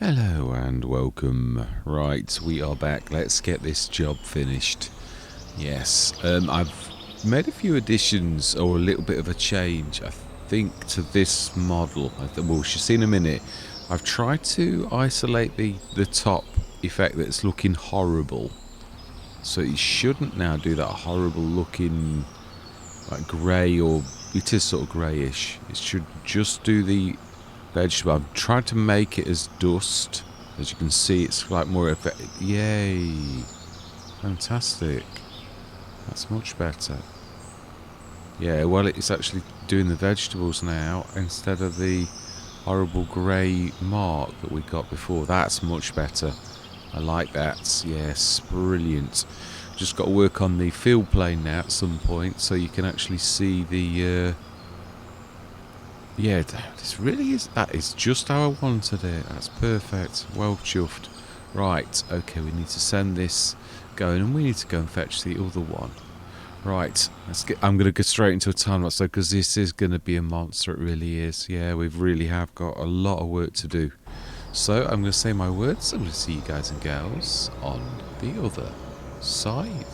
Hello and welcome. Right, we are back. Let's get this job finished. Yes, I've made a few additions or a little bit of a change, I think, to this model. Well, we'll see in a minute. I've tried to isolate the top effect that's looking horrible. So it shouldn't now do that horrible looking like grey, or it is sort of greyish. It should just do the vegetable. I've tried to make it as dust. As you can see, it's like more effective. Yay! Fantastic. That's much better. Yeah, well, it's actually doing the vegetables now instead of the horrible grey mark that we got before. That's much better. I like that. Yes, brilliant. Just got to work on the field plane now at some point so you can actually see the yeah, this really is, that is just how I wanted it. That's perfect. Well chuffed. Right, okay, we need to send this going, and we need to go and fetch the other one. Right, I'm going to go straight into a time lapse, because this is going to be a monster. It really is. Yeah, we really have got a lot of work to do. So I'm going to say my words. I'm going to see you guys and gals on the other side.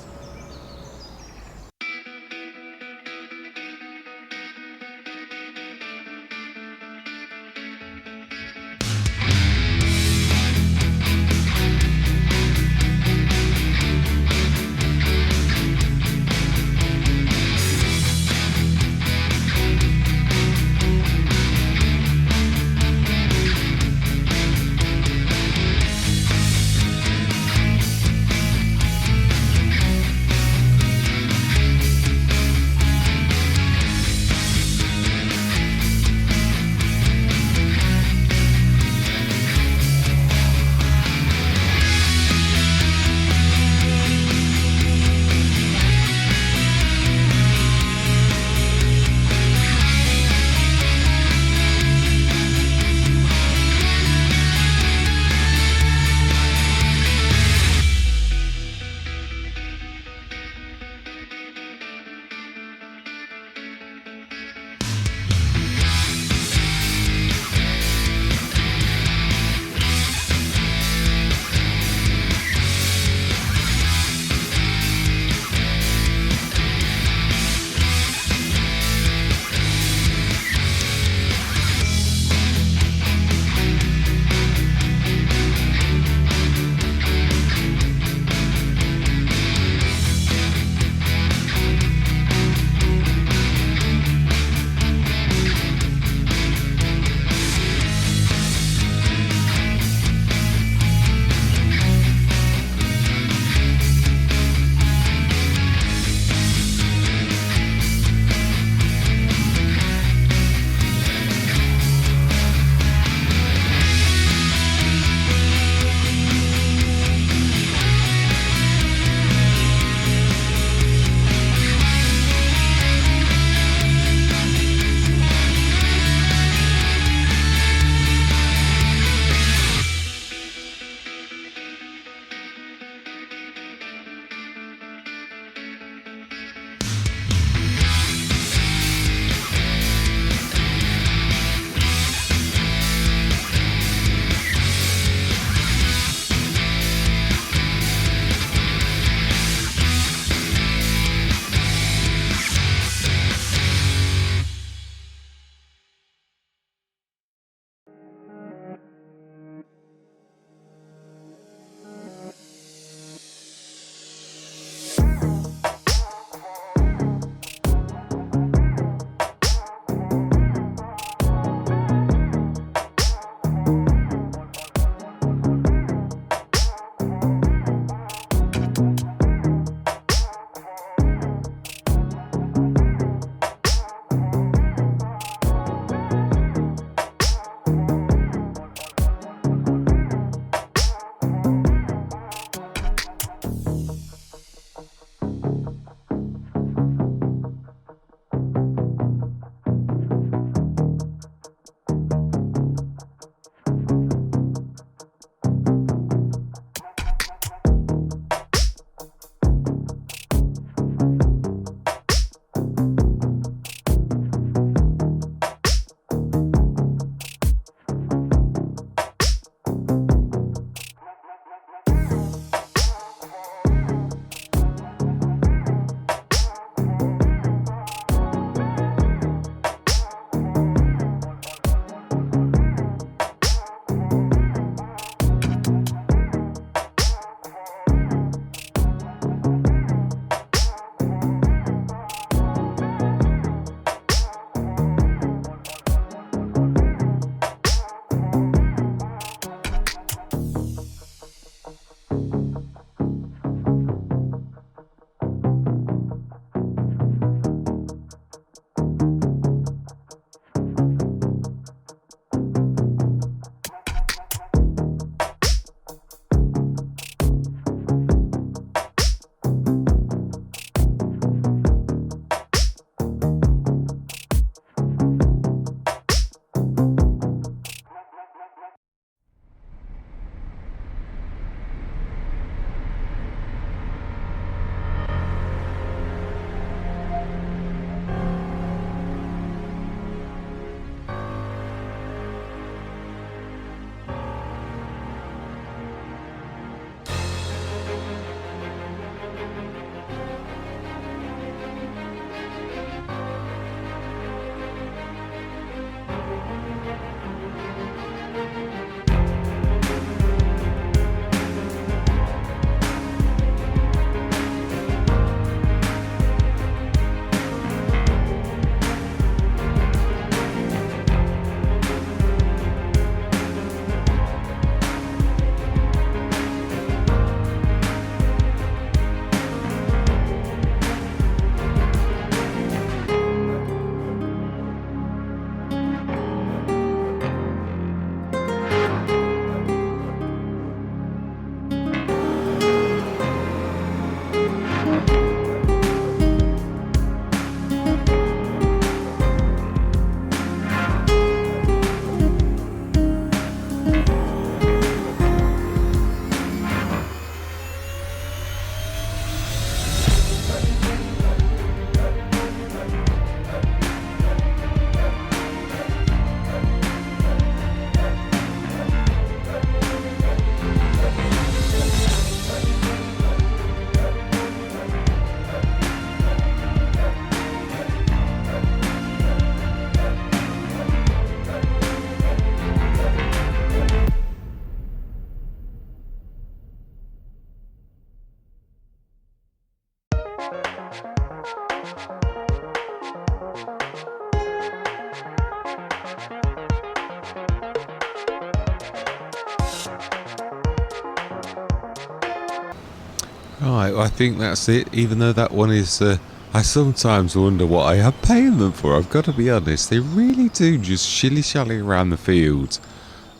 Right, I think that's it. Even though that one is, I sometimes wonder what I am paying them for. I've got to be honest. They really do just shilly-shally around the field,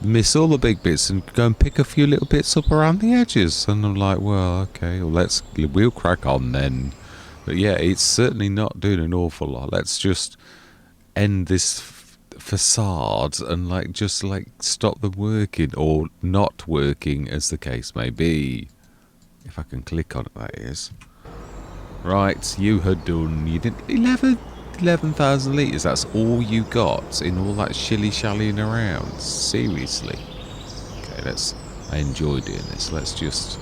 miss all the big bits, and go and pick a few little bits up around the edges. And I'm like, well, okay, well, we'll crack on then. But yeah, it's certainly not doing an awful lot. Let's just end this facade and just stop them working or not working, as the case may be. If I can click on it, that is. Right, you had done, you did 11,000 litres. That's all you got in all that shilly-shallying around. Seriously. Okay, I enjoy doing this. Let's just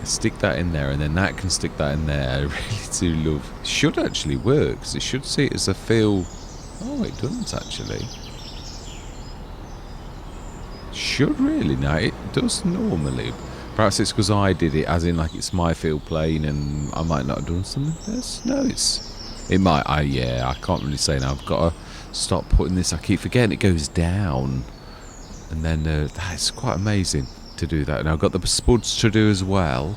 stick that in there, and then that can stick that in there. I really do love. It should actually work, because it should see it as a fill. Oh, it doesn't actually. Should really. Now, it does normally. Perhaps it's because I did it, as in it's my field plane, and I might not have done something else. No, it might. Yeah, I can't really say now. I've got to stop putting this. I keep forgetting it goes down, and then that's quite amazing to do that. Now I've got the spuds to do as well,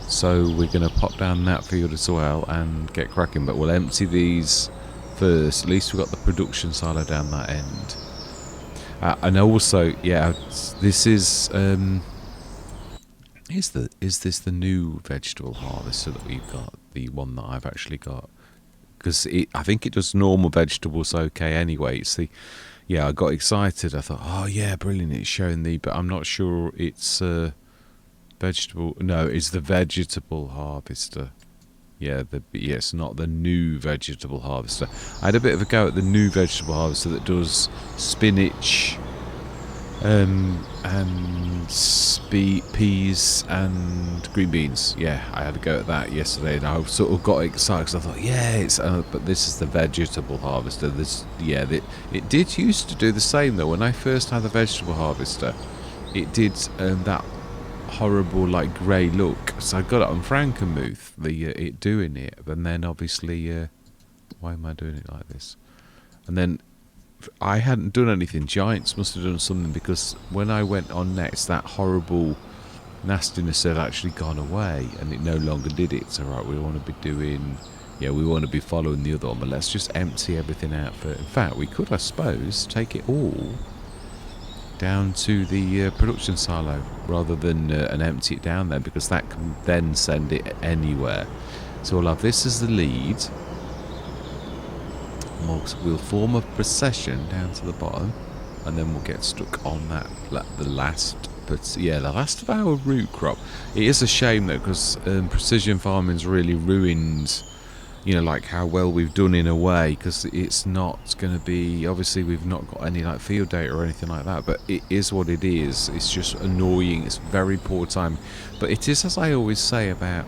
so we're going to pop down that field as well and get cracking. But we'll empty these first. At least we've got the production silo down that end. And also, yeah, this is. Is this the new vegetable harvester that we've got? The one that I've actually got? Because I think it does normal vegetables okay anyway. It's I got excited. I thought, oh yeah, brilliant, it's showing but I'm not sure it's vegetable. No, it's the vegetable harvester. Yeah, it's not the new vegetable harvester. I had a bit of a go at the new vegetable harvester that does spinach, and peas and green beans. Yeah, I had a go at that yesterday, and I sort of got excited because I thought, yeah, it's but this is the vegetable harvester. It did used to do the same though. When I first had the vegetable harvester, it did that horrible grey look. So I got it on Frankenmuth, it doing it, and then obviously, why am I doing it like this? And then I hadn't done anything. Giants must have done something, because when I went on next, that horrible nastiness had actually gone away, and it no longer did it. So right, we want to be doing, we want to be following the other one, but let's just empty everything out first. In fact, we could, I suppose, take it all down to the production silo rather than and empty it down there, because that can then send it anywhere. So we'll have this as the lead. We'll form a procession down to the bottom, and then we'll get stuck on the last of our root crop. It is a shame though, because precision farming's really ruined, how well we've done in a way, because it's not going to be, obviously we've not got any field data or anything like that, but it is what it is. It's just annoying. It's very poor time, but it is, as I always say about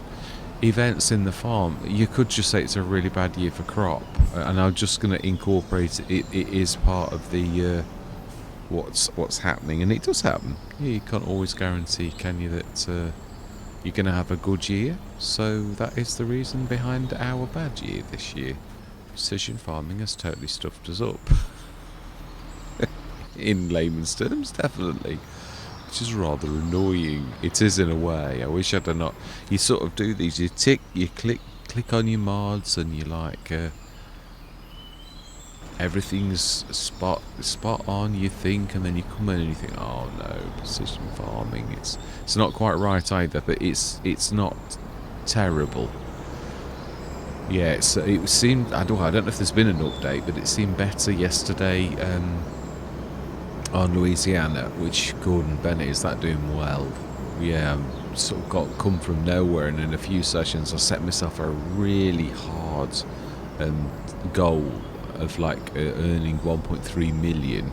events in the farm, you could just say it's a really bad year for crop, and I'm just going to incorporate it. It is part of the what's happening, and it does happen. You can't always guarantee, can you, that you're going to have a good year. So that is the reason behind our bad year this year. Precision farming has totally stuffed us up. In layman's terms, definitely. Which is rather annoying. It is, in a way. I wish I'd not. You sort of do these. You click on your mods, and you everything's spot on. You think, and then you come in and you think, oh no, precision farming. It's not quite right either, but it's not terrible. Yeah, it seemed. I don't know if there's been an update, but it seemed better yesterday. On Louisiana, which Gordon Bennett, is that doing well? Yeah, sort of come from nowhere, and in a few sessions I set myself a really hard goal of earning 1.3 million,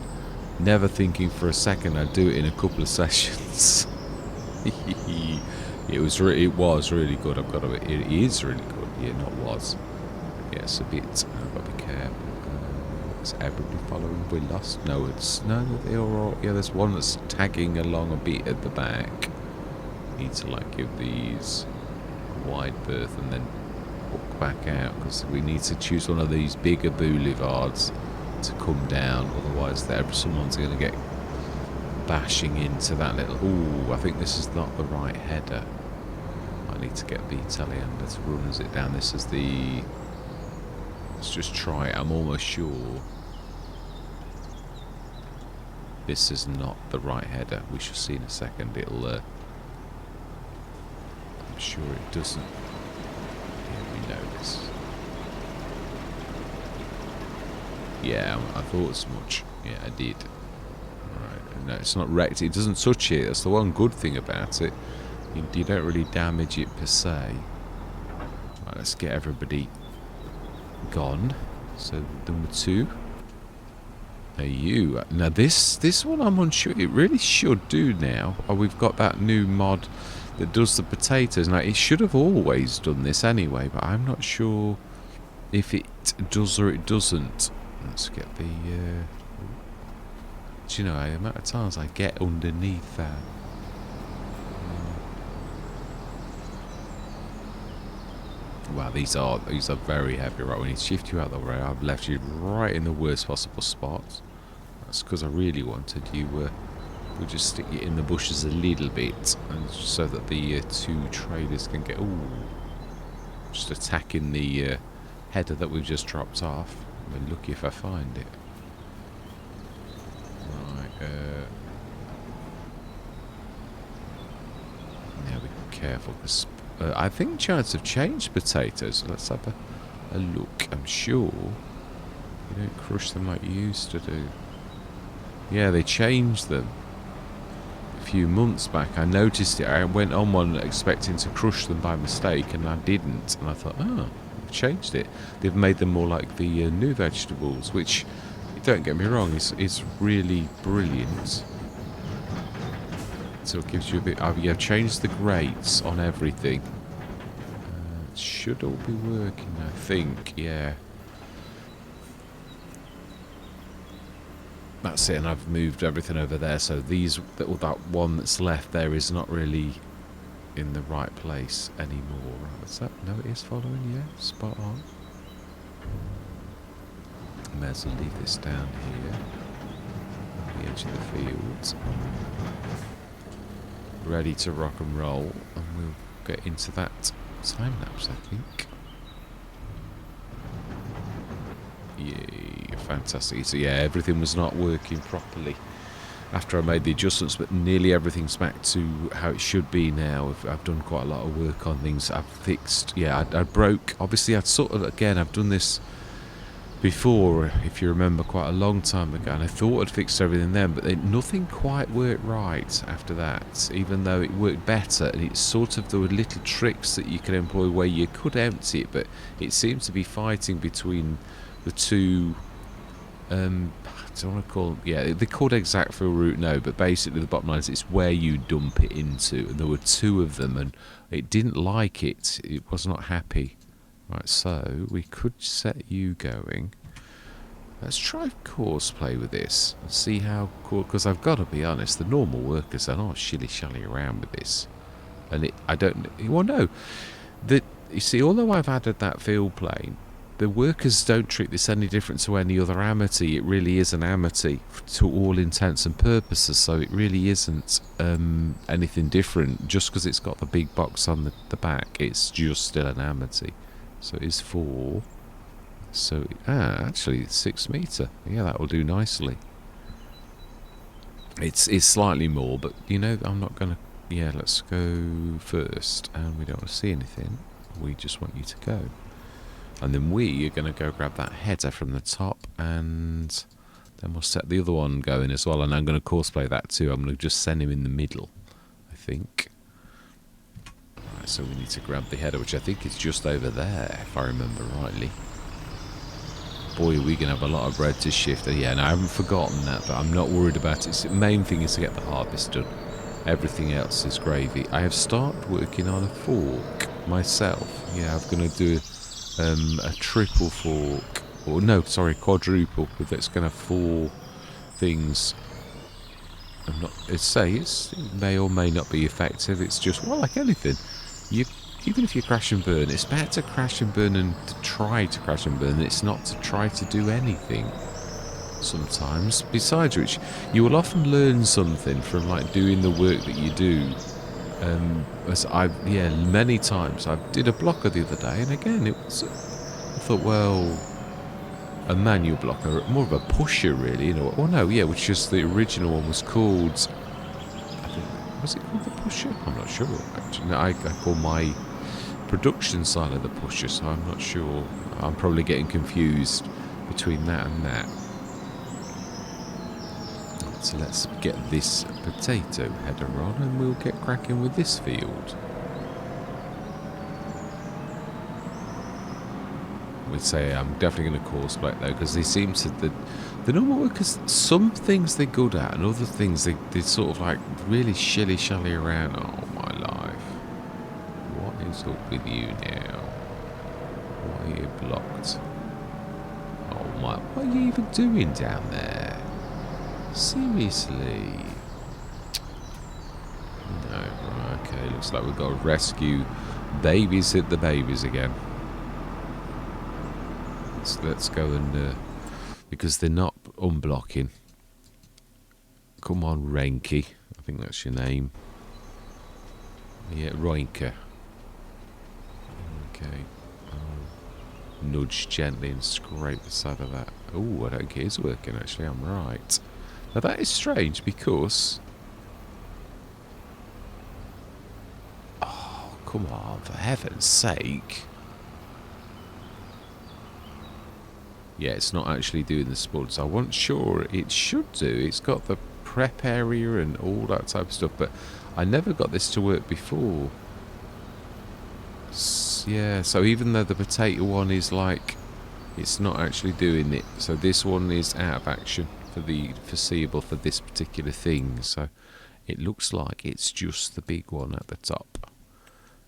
never thinking for a second I'd do it in a couple of sessions. It was really good. I've got to. It is really good. Yeah, not was. Yeah, it's a bit. I've got to be careful. Is everybody following? We lost? No, they're all. Yeah, there's one that's tagging along a bit at the back. Need to give these a wide berth and then walk back out, because we need to choose one of these bigger boulevards to come down. Otherwise, someone's going to get bashing into that little. Ooh, I think this is not the right header. I might need to get the telehandler to run as it down. This is the... Let's just try it. I'm almost sure this is not the right header. We shall see in a second. It'll... I'm sure it doesn't. Yeah, we know this. Yeah, I thought as much. Yeah, I did. Right. No, it's not wrecked. It doesn't touch it. That's the one good thing about it. You don't really damage it per se. Right, let's get everybody gone. So, number 2. You. Now, this one I'm unsure. It really should do now. Oh, we've got that new mod that does the potatoes. Now, it should have always done this anyway, but I'm not sure if it does or it doesn't. Let's get the... do you know, the amount of times I get underneath that. Wow, these are very heavy. Right, we need to shift you out of the way. I've left you right in the worst possible spot. That's because I really wanted you. We'll just stick you in the bushes a little bit, and so that the 2 traders can get. Ooh, just attacking the header that we've just dropped off. I'm lucky if I find it. Right. Now be careful, because I think Giants have changed potatoes. Let's have a look. I'm sure you don't crush them like you used to do. Yeah, they changed them a few months back. I noticed it. I went on one expecting to crush them by mistake, and I didn't. And I thought, oh, they've changed it. They've made them more like the new vegetables, which, don't get me wrong, is really brilliant. So it gives you a bit... I've changed the grates on everything. It should all be working, I think. Yeah. That's it, and I've moved everything over there. So that one that's left there is not really in the right place anymore. What's that? No, it is following. Yeah, spot on. May as well leave this down here. At the edge of the fields. Ready to rock and roll, and we'll get into that time lapse, I think. Yay, fantastic. So yeah, everything was not working properly after I made the adjustments, but nearly everything's back to how it should be now. I've done quite a lot of work on things. I've fixed, yeah, I broke, obviously I'd sort of, again, I've done this before, if you remember, quite a long time ago, and I thought I'd fixed everything then, but nothing quite worked right after that, even though it worked better. And it's sort of, there were little tricks that you could employ where you could empty it, but it seems to be fighting between the 2, I don't want to call them, yeah, they're called exact fill route now, but basically the bottom line is it's where you dump it into, and there were 2 of them, and it didn't like it. It was not happy. Right, so we could set you going. Let's try course play with this and see how cool. Because I've got to be honest, the normal workers are not shilly-shally around with this, and I don't. Well, no, you see, although I've added that field plane, the workers don't treat this any different to any other amity. It really is an amity to all intents and purposes, so it really isn't anything different. Just because it's got the big box on the back, it's just still an amity. So it is 4. So, actually, it's 6 metre. Yeah, that will do nicely. It's slightly more, but, you know, I'm not going to... Yeah, let's go first. And we don't want to see anything. We just want you to go. And then we are going to go grab that header from the top, and then we'll set the other one going as well. And I'm going to course play that too. I'm going to just send him in the middle, I think. So we need to grab the header, which I think is just over there, if I remember rightly. Boy, are we going to have a lot of bread to shift. Yeah, and I haven't forgotten that, but I'm not worried about it. The main thing is to get the harvest done. Everything else is gravy. I have started working on a fork myself. Yeah, I'm going to do a triple fork. Or no, sorry, quadruple. That's going to have 4 things. I'm not, it may or may not be effective. It's just, well, like anything. Even if you crash and burn, it's better to crash and burn and to try to crash and burn. It's not to try to do anything sometimes. Besides which, you will often learn something from like doing the work that you do As many times. I did a blocker the other day, and again, it was. I thought, well, a manual blocker, more of a pusher, really. You know. Oh no, yeah, which is the original one was called. I think was it called the pusher? I'm not sure. Actually, no, I call my production side of the pusher, so I'm not sure. I'm probably getting confused between that and that. So let's get this potato header on and we'll get cracking with this field. We'd say I'm definitely going to course back though, because they seem to, the normal workers, some things they're good at and other things they sort of like really shilly-shally around. Oh my life. What is up with you now? Why are you blocked? Oh my, what are you even doing down there? Seriously? No, right, okay, looks like we've got to rescue babysit the babies again. So let's go and, because they're not unblocking. Come on, Renke. I think that's your name. Yeah, Roinke. Okay. Nudge gently and scrape the side of that. Oh, I don't think it is working actually, I'm right. Now that is strange because... Oh, come on, for heaven's sake. Yeah, it's not actually doing the spuds. I wasn't sure it should do. It's got the prep area and all that type of stuff, but I never got this to work before. Yeah, so even though the potato one is like... It's not actually doing it. So this one is out of action for the foreseeable for this particular thing. So it looks like it's just the big one at the top.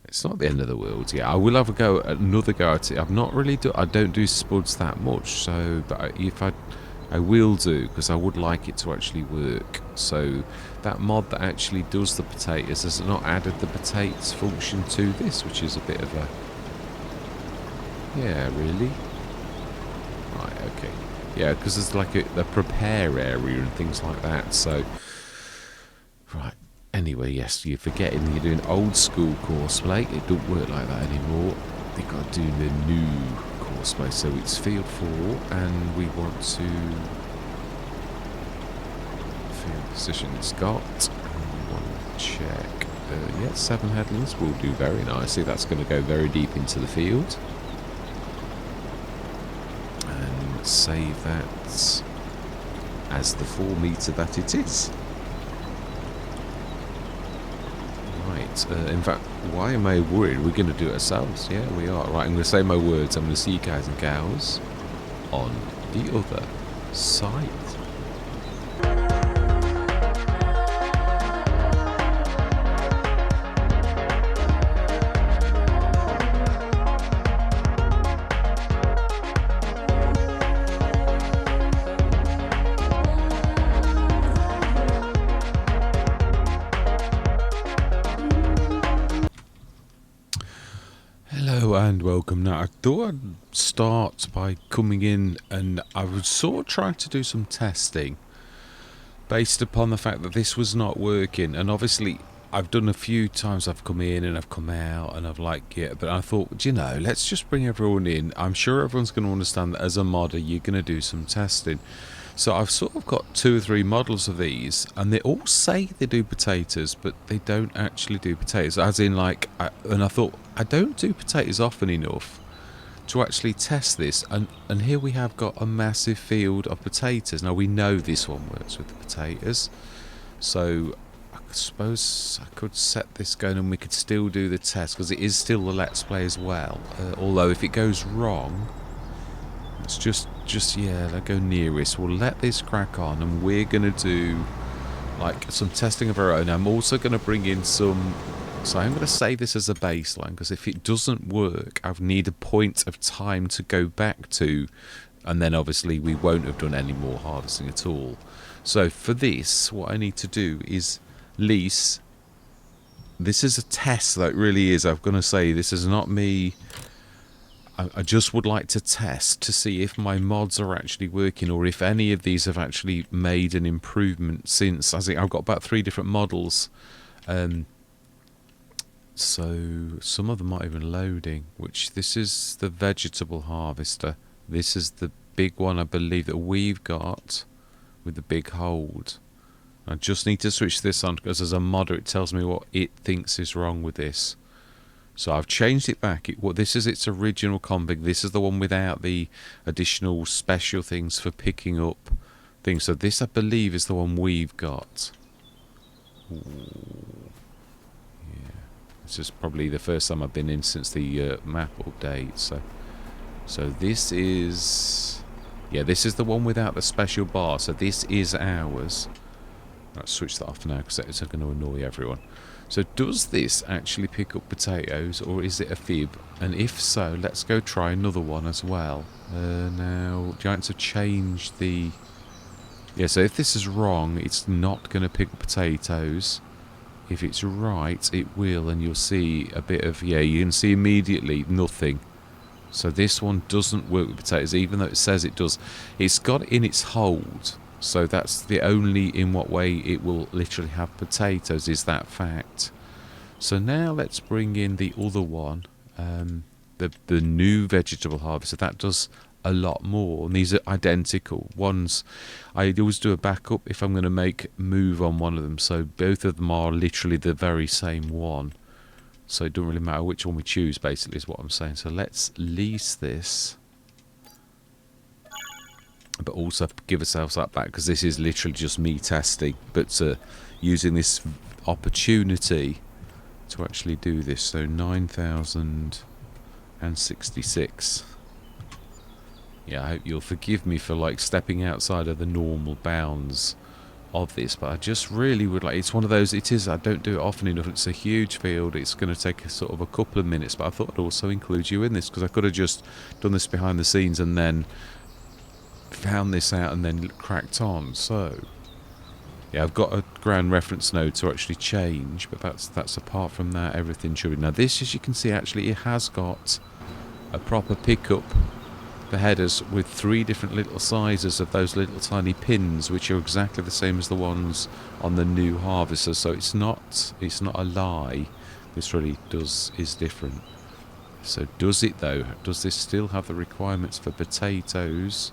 It's not the end of the world. Yeah, I will have another go at it. I've not really I don't do spuds that much. So, but if I will do, because I would like it to actually work. So that mod that actually does the potatoes has not added the potatoes function to this, which is a bit of a... Yeah, really? Right, okay. Yeah, because there's like a prepare area and things like that, so... Right, anyway, yes, you're forgetting you're doing old school courseplay. It don't work like that anymore. You've got to do the new courseplay, so it's field 4, and we want to... Field position it's got, and we want to check... yeah, 7 headlands will do very nicely. That's going to go very deep into the field. Save that as the 4 metre that it is. Right, in fact, why am I worried? We're going to do it ourselves. Yeah, we are. Right, I'm going to say my words. I'm going to see you guys and gals on the other side. And welcome. Now I thought I'd start by coming in and I was sort of trying to do some testing based upon the fact that this was not working, and obviously I've done a few times. I've come in and I've come out and I've like, yeah, but I thought, you know, let's just bring everyone in. I'm sure everyone's going to understand that as a modder you're going to do some testing. So I've sort of got 2 or 3 models of these, and they all say they do potatoes, but they don't actually do potatoes. As in, like, and I thought, I don't do potatoes often enough to actually test this. And here we have got a massive field of potatoes. Now, we know this one works with the potatoes. So I suppose I could set this going and we could still do the test, because it is still the Let's Play as well. Although if it goes wrong... It's just yeah, let's go nearest. We'll let this crack on, and we're going to do like some testing of our own. I'm also going to bring in some... So I'm going to save this as a baseline, because if it doesn't work, I need a point of time to go back to, and then obviously we won't have done any more harvesting at all. So for this, what I need to do is lease... This is a test, that really is. I'm going to say this is not me... I just would like to test to see if my mods are actually working, or if any of these have actually made an improvement since. I think I've got about 3 different models so some of them aren't even loading, which this is the vegetable harvester. This is the big one I believe that we've got with the big hold. I just need to switch this on because as a modder it tells me what it thinks is wrong with this. So I've changed it back. This is its original config. This is the one without the additional special things for picking up things. So this I believe is the one we've got. Ooh. Yeah. This is probably the first time I've been in since the map update. So this is... yeah, this is the one without the special bar. So this is ours. Let's switch that off now because it's going to annoy everyone. So does this actually pick up potatoes or is it a fib? And if so, let's go try another one as well. Now, Giants have changed the... yeah, so if this is wrong, it's not going to pick up potatoes. If it's right, it will, and you'll see a bit of... yeah, you can see immediately nothing. So this one doesn't work with potatoes, even though it says it does. It's got in its hold. So that's the only in what way it will literally have potatoes is that fact. So now let's bring in the other one, the new vegetable harvester. That does a lot more, and these are identical ones. I always do a backup if I'm going to make move on one of them. So both of them are literally the very same one. So it doesn't really matter which one we choose, basically, is what I'm saying. So let's lease this. But also give ourselves that back because this is literally just me testing, but using this opportunity to actually do this. So 9,066. Yeah, I hope you'll forgive me for like stepping outside of the normal bounds of this, but I just really would like... it's one of those, it is, I don't do it often enough. It's a huge field. It's going to take sort of a couple of minutes, but I thought I'd also include you in this because I could have just done this behind the scenes and then found this out and then cracked on. So yeah, I've got a ground reference node to actually change, but that's apart from that, everything should be... now this, as you can see, actually it has got a proper pickup for headers with 3 different little sizes of those little tiny pins, which are exactly the same as the ones on the new harvester. So it's not a lie. This really is different. So does it though? Does this still have the requirements for potatoes?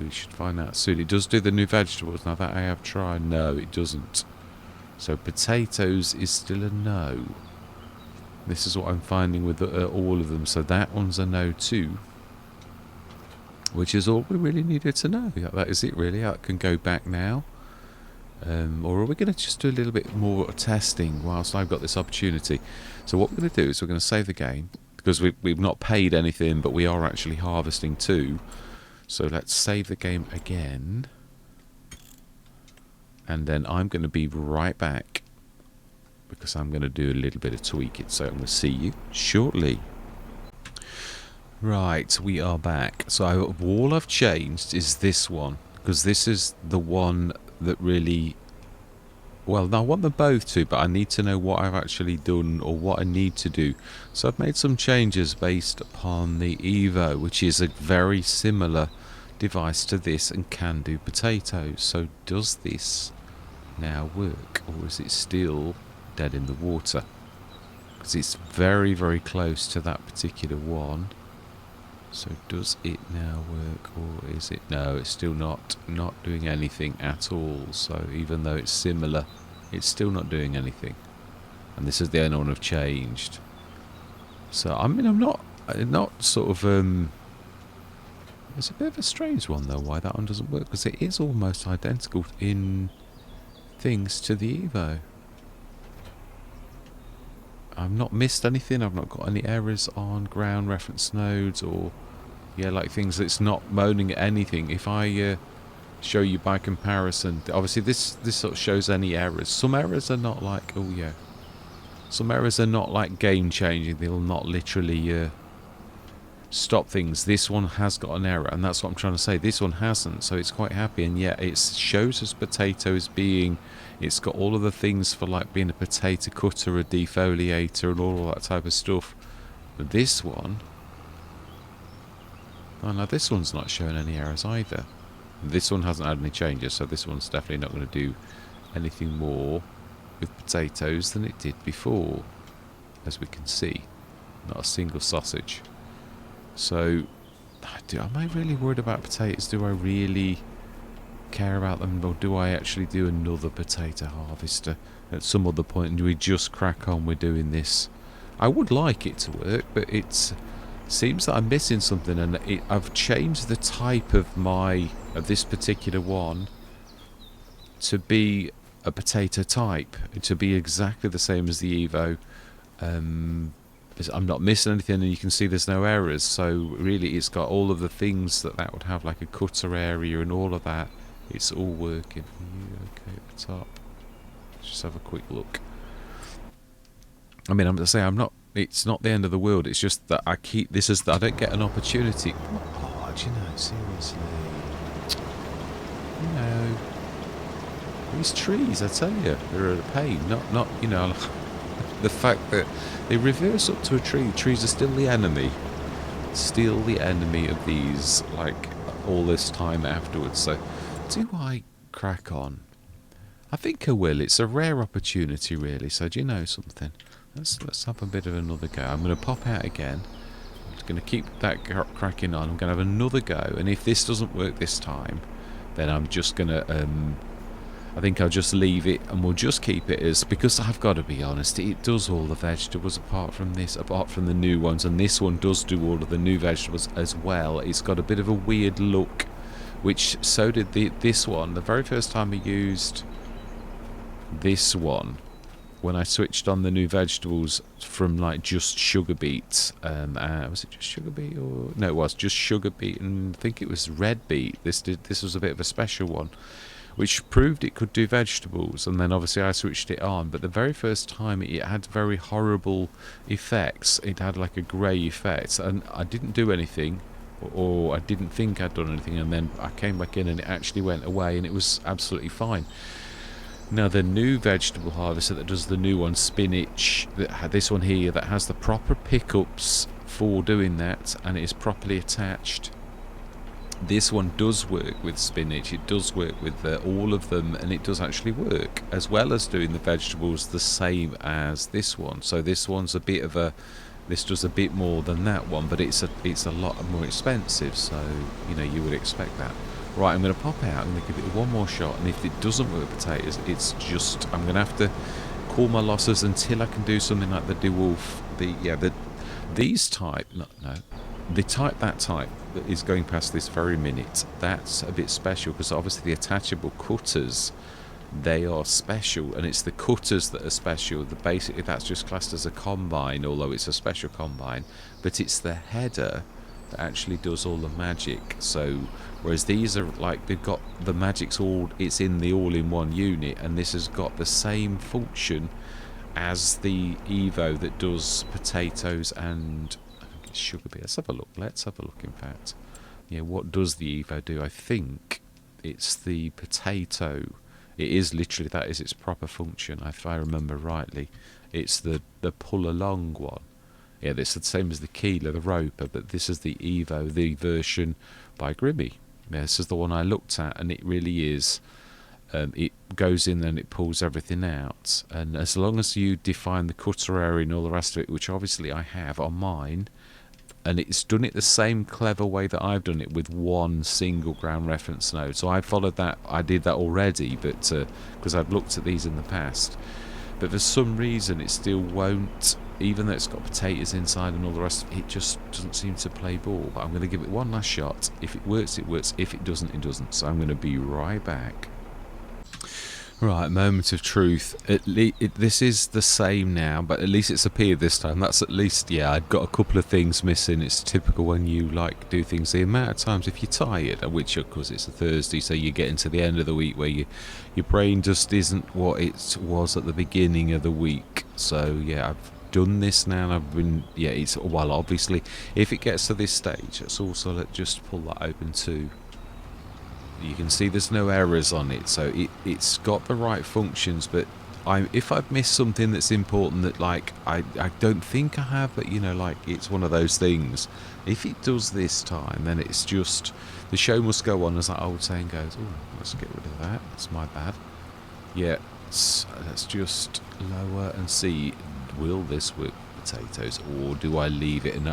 We should find out soon. It does do the new vegetables. Now that I have tried, no, it doesn't. So potatoes is still a no. This is what I'm finding with all of them. So that one's a no too. Which is all we really needed to know. Yeah, that is it really. I can go back now. Or are we going to just do a little bit more testing whilst I've got this opportunity? So what we're going to do is we're going to save the game. Because we've not paid anything, but we are actually harvesting too. So let's save the game again. And then I'm going to be right back. Because I'm going to do a little bit of tweaking. So I'm going to see you shortly. Right, we are back. So all I've changed is this one. Because this is the one that really... well, no, I want them both to, but I need to know what I've actually done or what I need to do. So I've made some changes based upon the Evo, which is a very similar device to this and can do potatoes. So does this now work, or is it still dead in the water? Because it's very, very close to that particular one. So does it now work, or is it... no, it's still not doing anything at all. So even though it's similar, it's still not doing anything. And this is the only one I've changed. So I mean, I'm not sort of it's a bit of a strange one though, why that one doesn't work, because it is almost identical in things to the Evo. I've not missed anything. I've not got any errors on ground reference nodes or, yeah, like things that's not moaning at anything. If I show you by comparison, obviously this sort of shows any errors. Some errors are not like, oh yeah, some errors are not like game changing. They'll not literally stop things. This one has got an error, and that's what I'm trying to say. This one hasn't, so it's quite happy, and yet it shows us potatoes being... it's got all of the things for like being a potato cutter, a defoliator, and all that type of stuff. But this one... oh no, this one's not showing any errors either. This one hasn't had any changes, so this one's definitely not going to do anything more with potatoes than it did before. as we can see. Not a single sausage. So, am I really worried about potatoes? Do I really care about them, or do I actually do another potato harvester at some other point, and do we just crack on with doing this? I would like it to work, but it seems that I'm missing something, and I've changed the type of this particular one to be a potato type, to be exactly the same as the Evo. I'm not missing anything, and you can see there's no errors, so really it's got all of the things that would have, like a cutter area and all of that. It's all working. Okay, at the top. Let's just have a quick look. I mean, I'm going to say it's not the end of the world, it's just that I don't get an opportunity. Oh, do you know, seriously. You know, these trees, I tell you, they're a pain. Not you know, the fact that they reverse up to a tree. Trees are still the enemy. Still the enemy of these, like, all this time afterwards. So, do I crack on? I think I will. It's a rare opportunity, really. So, do you know something? Let's have a bit of another go. I'm going to pop out again. I'm just going to keep that cracking on. I'm going to have another go. And if this doesn't work this time, then I'm just going to... I think I'll just leave it, and we'll just keep it as... Because I've got to be honest, it does all the vegetables apart from the new ones. And this one does do all of the new vegetables as well. It's got a bit of a weird look, which so did this one. The very first time I used this one, when I switched on the new vegetables from, like, just sugar beet, was it just sugar beet, or no, it was just sugar beet, and I think it was red beet. This was a bit of a special one, which proved it could do vegetables, and then obviously I switched it on. But the very first time it had very horrible effects. It had like a grey effect, and I didn't do anything, or I didn't think I'd done anything, and then I came back in and it actually went away, and it was absolutely fine. Now the new vegetable harvester that does the new one, spinach, this one here, that has the proper pickups for doing that, and it is properly attached. This one does work with spinach, it does work with all of them, and it does actually work, as well as doing the vegetables the same as this one. So this one's a bit of a... This does a bit more than that one, but it's a lot more expensive, so, you know, you would expect that. Right, I'm going to pop out, I'm going to give it one more shot, and if it doesn't work with potatoes, it's just... I'm going to have to call my losses until I can do something like the DeWolf. These type... No. The type, that type that is going past this very minute, that's a bit special, because obviously the attachable cutters, they are special, and it's the cutters that are special. Basically that's just classed as a combine, although it's a special combine, but it's the header that actually does all the magic. So whereas these are like, they've got the magic's all, it's in the all-in-one unit, and this has got the same function as the Evo that does potatoes and sugar beet. Let's have a look, in fact. Yeah, what does the Evo do? I think it's the potato. It is literally, that is its proper function, if I remember rightly. It's the pull along one. Yeah, it's the same as the Keeler, the roper, but this is the Evo, the version by Grimmy. Yeah, this is the one I looked at, and it really is. It goes in and it pulls everything out, and as long as you define the cutter area and all the rest of it, which obviously I have on mine, and it's done it the same clever way that I've done it, with one single ground reference node. So I followed that, I did that already, but because I've looked at these in the past, but for some reason it still won't, even though it's got potatoes inside and all the rest of it, it just doesn't seem to play ball. But I'm going to give it one last shot. If it works, it works. If it doesn't, it doesn't. So I'm going to be right back. Right, moment of truth. This is the same now, but at least it's appeared this time. That's at least, yeah, I've got a couple of things missing. It's typical when you, like, do things. The amount of times if you're tired, which of course it's a Thursday, so you get into the end of the week where your brain just isn't what it was at the beginning of the week. So, yeah, I've done this now, and I've been, yeah, it's, well, obviously, if it gets to this stage, let's also just pull that open too. You can see there's no errors on it, so it's got the right functions. But if I've missed something that's important, that, like, I don't think I have, but, you know, like, it's one of those things. If it does this time, then it's just, the show must go on, as that old saying goes. Oh, let's get rid of that, that's my bad. Yeah, let's just lower and see, will this work? potatoes, or do I leave it? And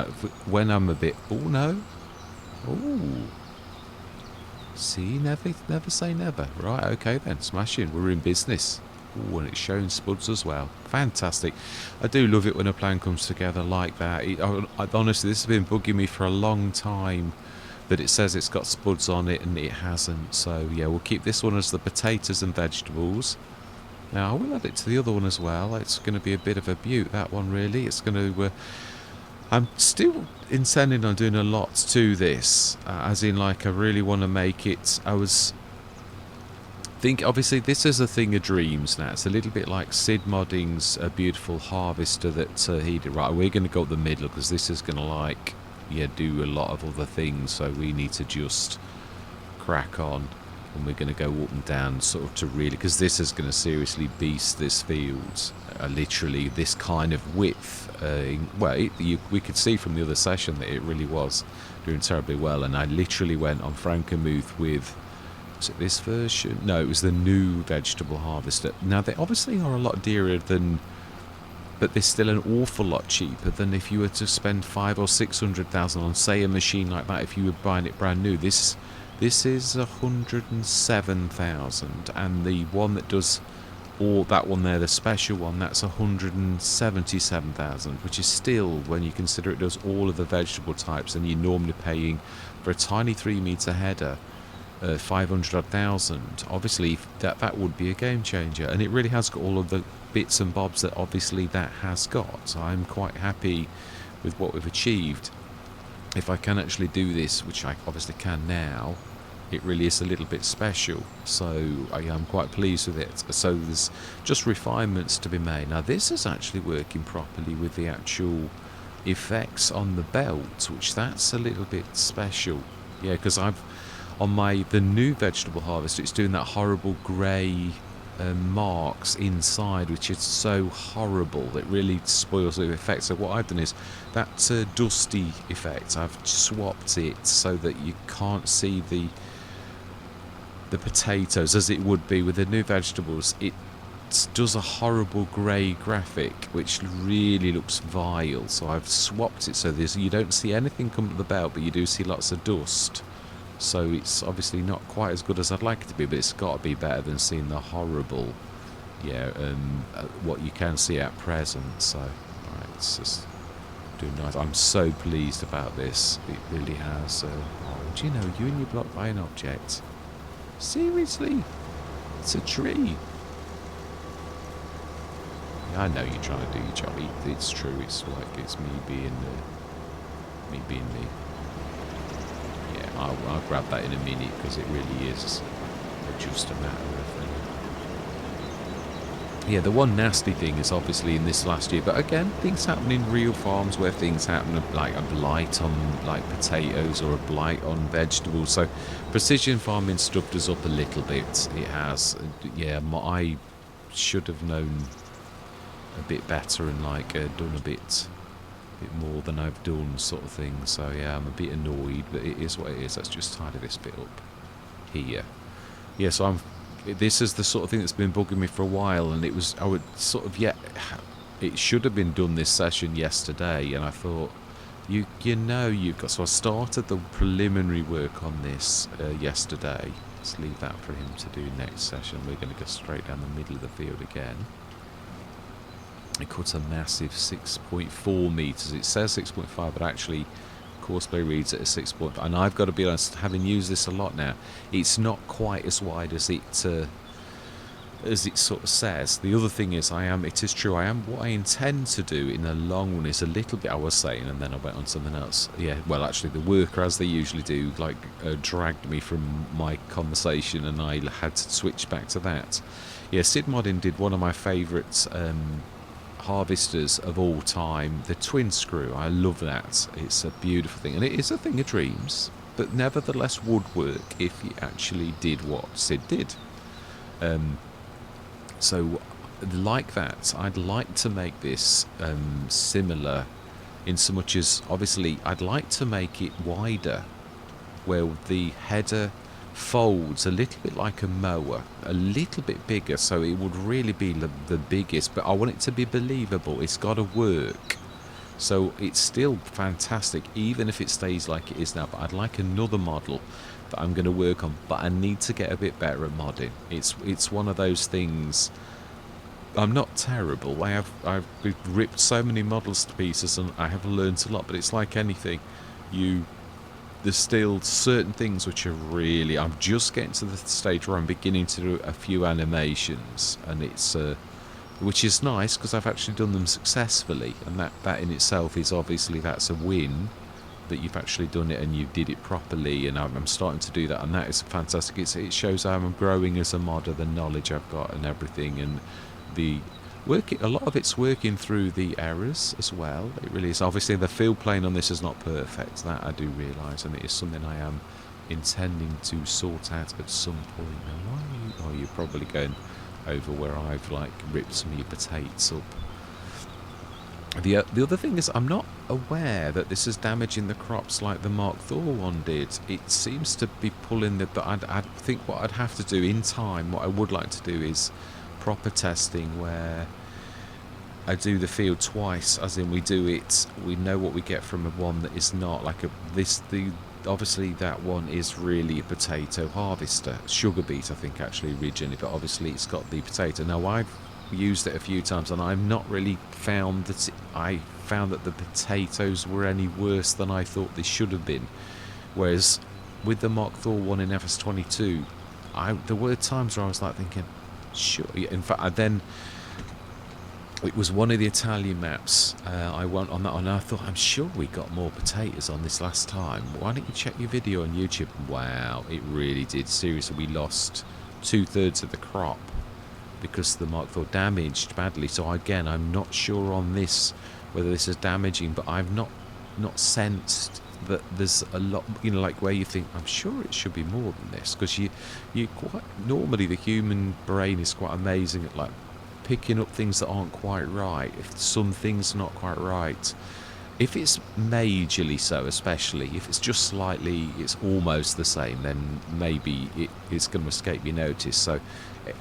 when I'm a bit, oh no, oh, see, never say never. Right, okay then, smashing. We're in business. Oh, and it's showing spuds as well. Fantastic. I do love it when a plan comes together like that. Honestly, this has been bugging me for a long time, that it says it's got spuds on it and it hasn't. So yeah, we'll keep this one as the potatoes and vegetables. Now I will add it to the other one as well. It's going to be a bit of a beaut, that one, really. It's going to I'm still intending on doing a lot to this, as in, like, I really want to make it. Obviously this is a thing of dreams now. It's a little bit like Sid Modding's A Beautiful Harvester that he did. Right, we're going to go up the middle because this is going to, like, yeah, do a lot of other things, so we need to just crack on, and we're going to go up and down sort of to really, because this is going to seriously beast this field, literally this kind of width. We could see from the other session that it really was doing terribly well, and I literally went on Frankenmuth with, was it this version? No, it was the new vegetable harvester. Now they obviously are a lot dearer than, but they're still an awful lot cheaper than if you were to spend 500,000 or 600,000 on, say, a machine like that. If you were buying it brand new, this is 107,000, and the one that does all that one there, the special one, that's 177,000, which is still, when you consider it does all of the vegetable types, and you're normally paying for a tiny 3-meter header 500,000. Obviously that would be a game changer, and it really has got all of the bits and bobs that obviously that has got. So I'm quite happy with what we've achieved. If I can actually do this, which I obviously can now, it really is a little bit special, so I am quite pleased with it. So there's just refinements to be made. Now this is actually working properly with the actual effects on the belt, which that's a little bit special. Yeah, because I've on the new vegetable harvester, it's doing that horrible grey marks inside, which is so horrible that really spoils the effect. So what I've done is that dusty effect, I've swapped it so that you can't see the potatoes as it would be with the new vegetables. It does a horrible grey graphic which really looks vile, so I've swapped it so you don't see anything come to the belt, but you do see lots of dust. So it's obviously not quite as good as I'd like it to be, but it's got to be better than seeing the horrible, what you can see at present. So, alright, it's just doing nice. I'm so pleased about this. It really has. Do you know, you and your block by an object? Seriously? It's a tree. Yeah, I know you're trying to do your job. It's true. It's like it's me being me. I'll grab that in a minute, because it really is just a matter of yeah, the one nasty thing is obviously in this last year, but again, things happen in real farms where things happen, like a blight on like potatoes or a blight on vegetables. So precision farming stuffed us up a little bit. It has. Yeah, I should have known a bit better and done a bit more than I've done, sort of thing. So yeah, I'm a bit annoyed, but it is what it is. Let's just tidy this bit up here. Yeah, so this is the sort of thing that's been bugging me for a while, and it should have been done this session yesterday, and I thought, you've got. So I started the preliminary work on this yesterday. Let's leave that for him to do next session. We're going to go straight down the middle of the field again. It cuts a massive 6.4 meters. It says 6.5, but actually Courseplay reads it as 6.5. And I've got to be honest, having used this a lot now, it's not quite as wide as it sort of says. The other thing is, it is true, what I intend to do in the long run is a little bit, I was saying, and then I went on something else. Yeah, well, actually, the worker, as they usually do, dragged me from my conversation, and I had to switch back to that. Yeah, Sid Modding did one of my favourites harvesters of all time, the twin screw. I love that. It's a beautiful thing, and it is a thing of dreams, but nevertheless would work if you actually did what Sid did. So like that, I'd like to make this similar in so much as, obviously, I'd like to make it wider, where the header folds a little bit like a mower, a little bit bigger, so it would really be the biggest, but I want it to be believable. It's got to work. So it's still fantastic, even if it stays like it is now. But I'd like another model that I'm going to work on, but I need to get a bit better at modding. It's one of those things. I'm not terrible. I've ripped so many models to pieces, and I have learned a lot. But it's like anything, there's still certain things which are really. I'm just getting to the stage where I'm beginning to do a few animations, and it's which is nice because I've actually done them successfully, and that in itself is obviously that's a win, that you've actually done it and you did it properly, and I'm starting to do that, and that is fantastic. It shows how I'm growing as a modder, the knowledge I've got and everything, and the working. A lot of it's working through the errors as well. It really is. Obviously, the field plane on this is not perfect. That I do realise, and it is something I am intending to sort out at some point. Now, why are you probably going over where I've like ripped some of your potatoes up? The other thing is, I'm not aware that this is damaging the crops like the Mark Thor one did. It seems to be pulling the. But I think what I'd have to do in time, what I would like to do is proper testing where I do the field twice, as in we do it. We know what we get from a one that is not like obviously that one is really a potato harvester, sugar beet I think actually originally, but obviously it's got the potato. Now I've used it a few times and I've not really found that I found that the potatoes were any worse than I thought they should have been, whereas with the Mark Thor one in FS22 there were times where I was like thinking sure. In fact then it was one of the Italian maps. I went on that one and I thought, I'm sure we got more potatoes on this last time. Why don't you check your video on YouTube? Wow, it really did. Seriously, we lost 2/3 of the crop because the Mark IV damaged badly. So again, I'm not sure on this whether this is damaging, but I've not sensed that there's a lot, like where you think, I'm sure it should be more than this, because you quite normally the human brain is quite amazing at like picking up things that aren't quite right. If some things are not quite right, if it's majorly so, especially if it's just slightly, it's almost the same, then maybe it's going to escape your notice. So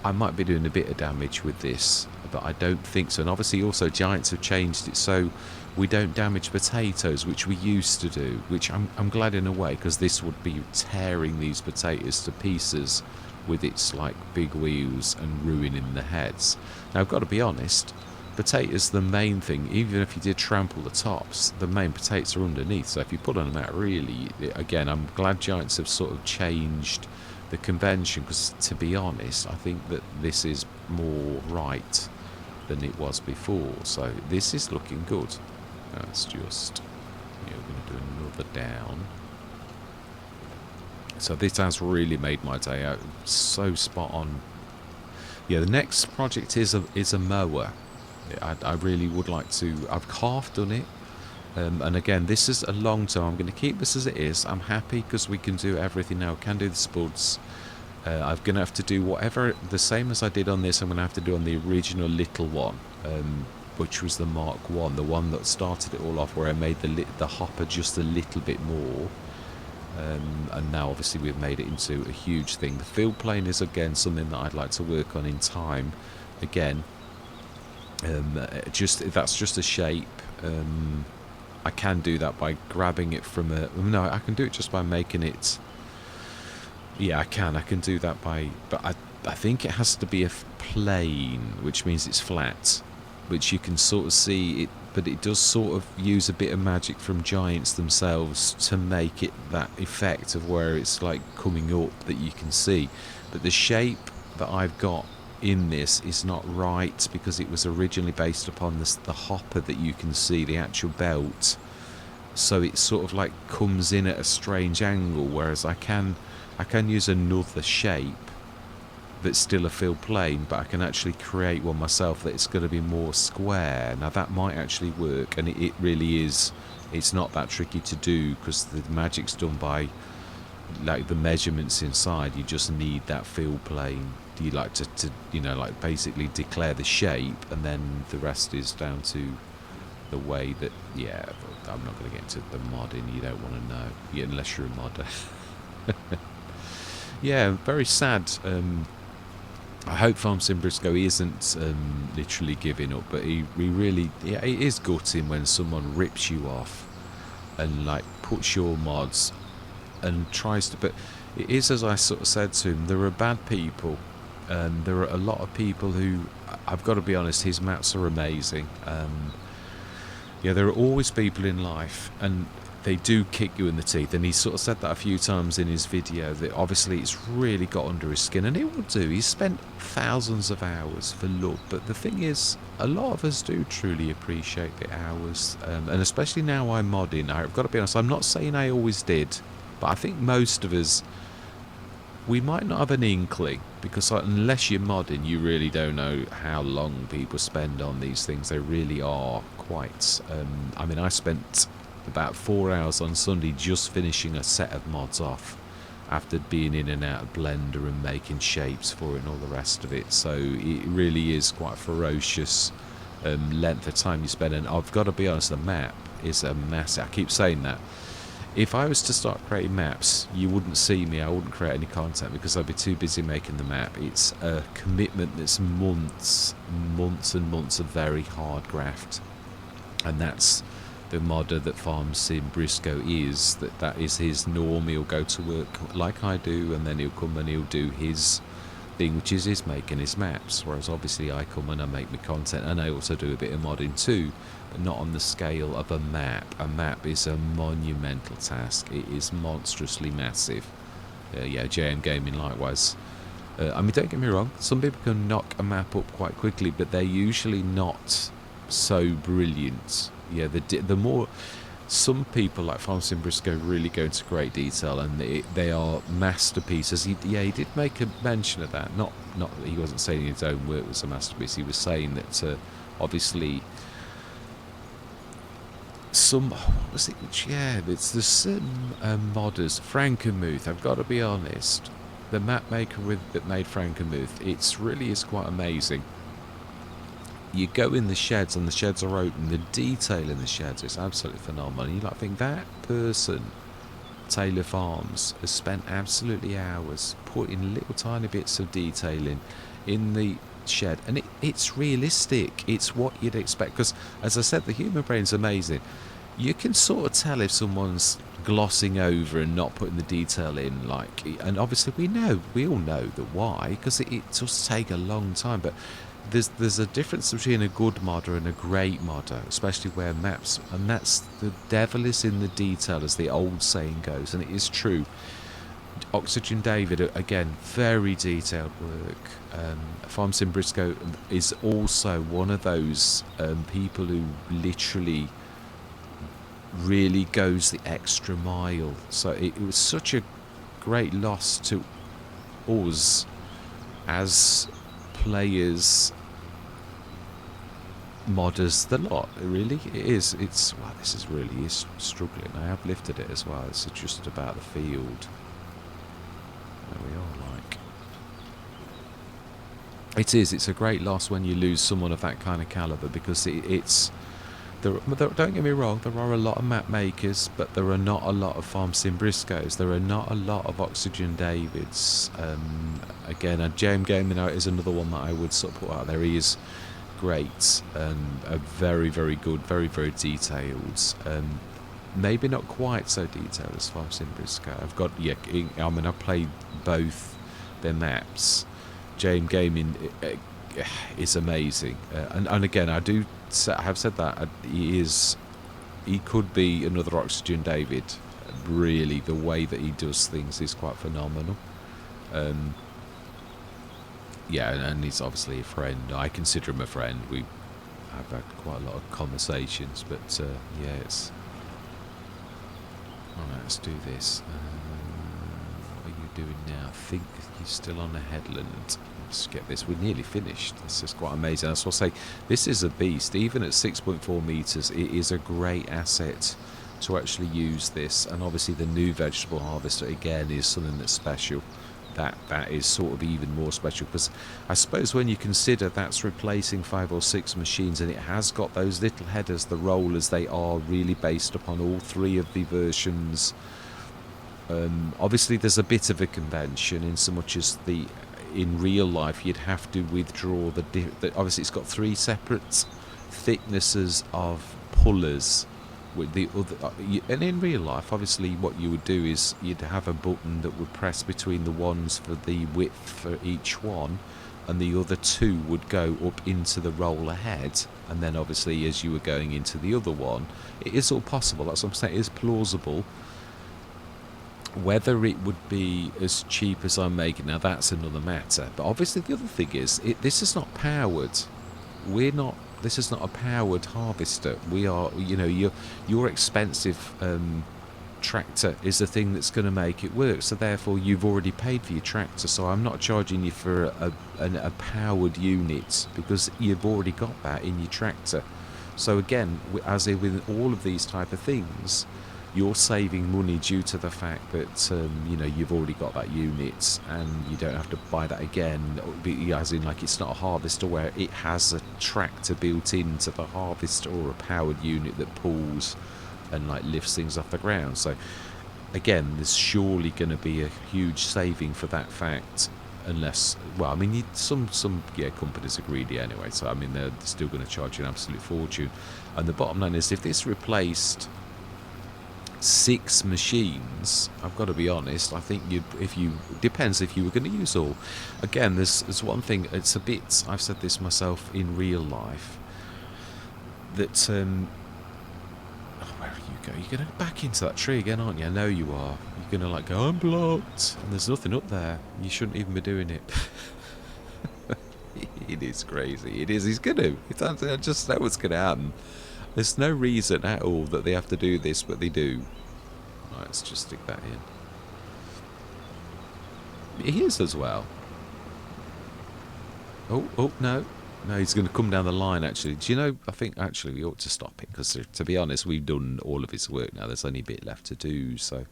I might be doing a bit of damage with this, but I don't think so. And obviously also Giants have changed it so we don't damage potatoes, which we used to do, which I'm glad in a way, because this would be tearing these potatoes to pieces with its like big wheels and ruining the heads. Now I've got to be honest, potatoes, the main thing, even if you did trample the tops, the main potatoes are underneath, so if you put them out, really, again, I'm glad Giants have sort of changed the convention, because to be honest, I think that this is more right than it was before, so this is looking good. That's just, we're going to do another down. So this has really made my day out. So spot on. Yeah, the next project is a mower. I really would like to. I've half done it, and again, this is a long term. I'm going to keep this as it is. I'm happy because we can do everything now. We can do the spuds. I'm going to have to do whatever the same as I did on this. I'm going to have to do on the original little one, which was the Mark 1, the one that started it all off, where I made the hopper just a little bit more. And now obviously we've made it into a huge thing. The field plane is again something that I'd like to work on in time. Again, that's just a shape. I can do that by grabbing it from no, I can do it just by making it. Yeah, I can do that by, but I think it has to be a plane, which means it's flat, which you can sort of see it. But it does sort of use a bit of magic from Giants themselves to make it that effect of where it's like coming up that you can see. But the shape that I've got in this is not right, because it was originally based upon the hopper that you can see, the actual belt. So it sort of like comes in at a strange angle, whereas I can use another shape that's still a field plane, but I can actually create one myself that it's going to be more square. Now that might actually work, and it really is. It's not that tricky to do, because the magic's done by like the measurements inside. You just need that field plane. You like to like basically declare the shape, and then the rest is down to the way that, yeah, I'm not going to get into the modding. You don't want to know, unless you're a modder. Yeah, very sad. I hope Farm Sim Briscoe isn't literally giving up, but he really, yeah, it is gutting when someone rips you off and like puts your mods and tries to. But it is, as I sort of said to him, there are bad people, and there are a lot of people who, I've got to be honest, his maps are amazing. Yeah, there are always people in life, and they do kick you in the teeth, and he sort of said that a few times in his video, that obviously it's really got under his skin, and it will do. He's spent thousands of hours for love, but the thing is, a lot of us do truly appreciate the hours, and especially now I'm modding. I've got to be honest, I'm not saying I always did, but I think most of us, we might not have an inkling, because like, unless you're modding, you really don't know how long people spend on these things. They really are quite, I mean, I spent about 4 hours on Sunday just finishing a set of mods off after being in and out of Blender and making shapes for it and all the rest of it. So it really is quite a ferocious length of time you spend, and I've got to be honest, the map is a massive. I keep saying that. If I was to start creating maps, you wouldn't see me. I wouldn't create any content because I'd be too busy making the map. It's a commitment that's months and months of very hard graft, and that's the modder that Farm Sim Briscoe is. That is his norm. He'll go to work like I do, and then he'll come and he'll do his thing, which is his making his maps, whereas obviously I come and I make my content, and I also do a bit of modding too, but not on the scale of a map. A map is a monumental task. It is monstrously massive. Yeah, JMGaming likewise. I mean, don't get me wrong, some people can knock a map up quite quickly, but they're usually not so brilliant. Yeah, the more, some people like Farm Sim Briscoe really go into great detail, and they are masterpieces. He did make a mention of that. Not that he wasn't saying his own work was a masterpiece. He was saying that obviously some, what was it? Yeah, there's certain modders. Frankenmuth, I've got to be honest, the map maker that made Frankenmuth, it's really is quite amazing. You go in the sheds, and the sheds are open. The detail in the sheds is absolutely phenomenal. And you like think that person, Taylor Farms, has spent absolutely hours putting little tiny bits of detailing in the shed, and it's realistic. It's what you'd expect, because as I said, the human brain's amazing. You can sort of tell if someone's glossing over and not putting the detail in, like, and obviously we all know the why, because it does take a long time, but there's a difference between a good modder and a great modder, especially where maps, and that's the devil is in the detail, as the old saying goes, and it is true. Oxygen David, again, very detailed work. Farm Sim Briscoe is also one of those people who literally really goes the extra mile. So it was such a great loss to us as players, modders, the lot. Really, it is. It's, wow, this is really is struggling. I have lifted it as well. It's just about the field. There we are. Like, it is. It's a great loss when you lose someone of that kind of caliber, because it's. Don't get me wrong, there are a lot of map makers, but there are not a lot of Farm Sim Briscoes. There are not a lot of Oxygen Davids. Again, JMGaming is another one that I would sort of put out there. He is great, a very, very good, very, very detailed. Maybe not quite so detailed as Farm Sim Briscoe. I mean, I've played both their maps. JMGaming is amazing, and again, I have said that he could be another Oxygen David. Really, the way that he does things is quite phenomenal. Yeah, and he's obviously a friend. I consider him a friend. I've had quite a lot of conversations, but yeah, it's. Alright, let's do this. What are you doing now? I think you're still on a headland. Let's get this. We're nearly finished. This is quite amazing. That's what I say. This is a beast. Even at 6.4 meters, it is a great asset to actually use this. And obviously, the new vegetable harvester again is something that's special. That is sort of even more special, because I suppose when you consider that's replacing 5 or 6 machines, and it has got those little headers, the rollers, they are really based upon all 3 of the versions. Obviously, there's a bit of a convention in so much as in real life you'd have to withdraw obviously it's got 3 separate thicknesses of pullers with the other, and in real life obviously what you would do is you'd have a button that would press between the ones for the width for each one, and the other 2 would go up into the roll ahead, and then obviously as you were going into the other one, it is all possible. That's what I'm saying, it is plausible. Whether it would be as cheap as I'm making, now that's another matter. But obviously the other thing is, this is not powered. This is not a powered harvester. We are, your expensive tractor is the thing that's going to make it work. So therefore you've already paid for your tractor. So I'm not charging you for a powered unit, because you've already got that in your tractor. So again, as with all of these type of things, you're saving money due to the fact that you've already got that unit and you don't have to buy that again, as in like it's not a harvester where it has a tractor built into the harvester, or a powered unit that pulls and like lifts things off the ground. So again, there's surely going to be a huge saving for that fact, unless, well, I mean, some companies are greedy anyway, so I mean they're still going to charge you an absolute fortune. And the bottom line is, if this replaced 6 machines, I've got to be honest, I think depends if you were going to use all. Again, there's one thing, it's a bit, I've said this myself in real life, that where are you going? You're going to back into that tree again, aren't you? I know you are. You're going to like go, I'm blocked, and there's nothing up there. You shouldn't even be doing it. It is crazy. It is. He's going to. I just know what's going to happen. There's no reason at all that they have to do this, but they do. Right, let's just stick that in. He is as well. Oh, no. No, he's going to come down the line, actually. Do you know, I think, actually, we ought to stop it, because, to be honest, we've done all of his work now. There's only a bit left to do, so,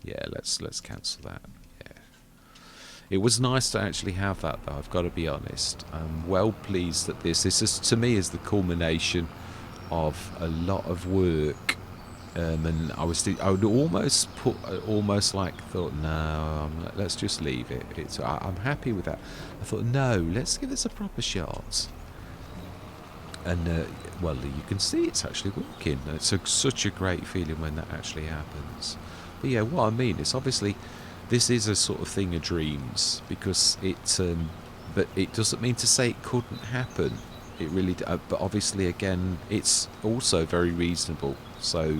yeah, let's cancel that. Yeah. It was nice to actually have that, though, I've got to be honest. I'm well pleased that this is, to me, is the culmination of a lot of work, and I would almost thought, no, let's just leave it. I'm happy with that. I thought, no, let's give this a proper shot. And well, you can see it's actually working. It's such a great feeling when that actually happens. But yeah, what I mean is, obviously this is a sort of thing of dreams, because but it doesn't mean to say it couldn't happen. It really, but obviously, again, it's also very reasonable. So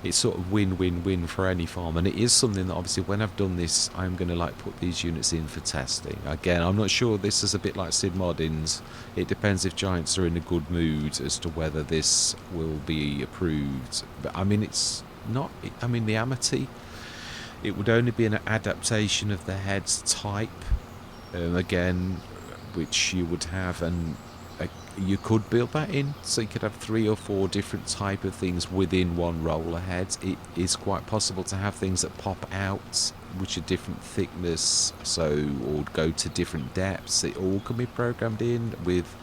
it's sort of win-win-win for any farm, and it is something that obviously, when I've done this, I'm going to like put these units in for testing. Again, I'm not sure. This is a bit like Sid Moddins. It depends if Giants are in a good mood as to whether this will be approved. But I mean, it's not. I mean, the Amity, it would only be an adaptation of the head's type. Again, which you would have, and you could build that in, so you could have 3 or 4 different type of things within one roller head. It is quite possible to have things that pop out, which are different thickness, or go to different depths. It all can be programmed in with,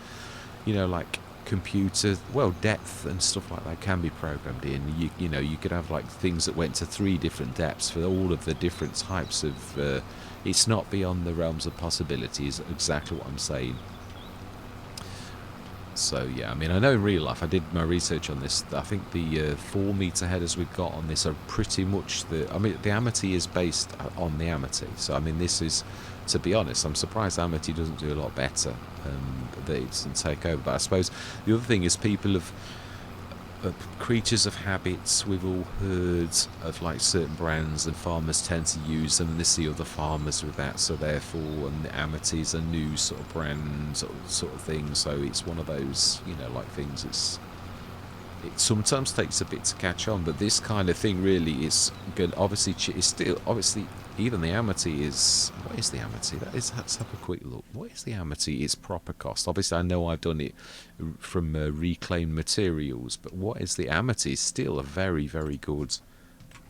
like computer, depth and stuff like that can be programmed in. You could have like things that went to 3 different depths for all of the different types of. It's not beyond the realms of possibilities. Exactly what I'm saying. So yeah, I mean, I know in real life, I did my research on this. I think the 4 meter headers we've got on this are pretty much the Amity is based on the Amity. So I mean, this is, to be honest, I'm surprised Amity doesn't do a lot better, that it doesn't take over. But I suppose the other thing is, people have creatures of habits. We've all heard of like certain brands, and farmers tend to use them, and they see other farmers with that, so therefore, and the Amity is a new sort of brand sort of thing. So it's one of those, like things, it sometimes takes a bit to catch on, but this kind of thing really is good. Obviously, it's still, obviously, even the Amity is, what is the Amity? Let's have a quick look. What is the Amity? It's proper cost. Obviously, I know I've done it from reclaimed materials, but what is the Amity? Is still a very, very good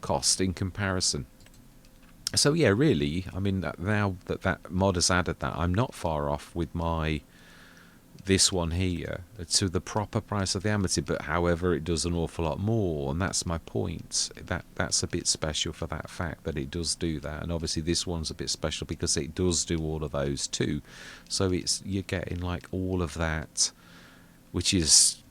cost in comparison. So yeah, really, I mean, now that mod has added that, I'm not far off with this one here to the proper price of the Amity, but however it does an awful lot more, and that's my point. That's a bit special for that fact that it does do that, and obviously this one's a bit special because it does do all of those too. So you're getting like all of that, which is